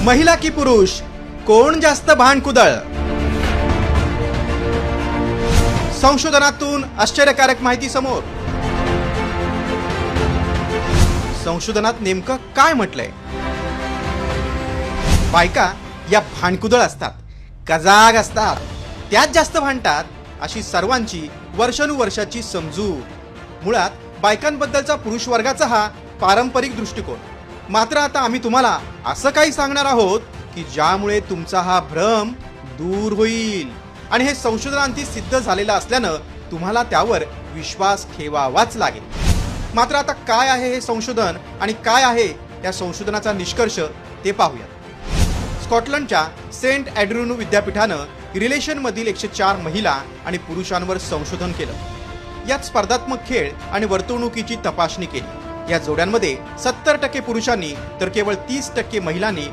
महिला की पुरुष कोण जास्त भांडकुदळ? संशोधनातून आश्चर्यकारक माहिती समोर. संशोधनात नेमकं काय म्हटलंय? बायका या भांडकुदळ असतात, गजाग असतात, त्यात जास्त भांडतात अशी सर्वांची वर्षानुवर्षाची समजूत. मुळात बायकांबद्दलचा पुरुष वर्गाचा हा पारंपरिक दृष्टिकोन. मात्र आता आम्ही तुम्हाला असं काही सांगणार आहोत की ज्यामुळे तुमचा हा भ्रम दूर होईल. आणि हे संशोधनांती सिद्ध झालेलं असल्यानं तुम्हाला त्यावर विश्वास ठेवावाच लागेल. मात्र आता काय आहे हे संशोधन आणि काय आहे या संशोधनाचा निष्कर्ष ते पाहूया. स्कॉटलंडच्या सेंट अँड्र्यू विद्यापीठानं रिलेशनमधील 104 महिला आणि पुरुषांवर संशोधन केलं. यात स्पर्धात्मक खेळ आणि वर्तणुकीची तपासणी केली. या जोड्यांमध्ये 70% पुरुषांनी तर केवळ 30% महिलांनी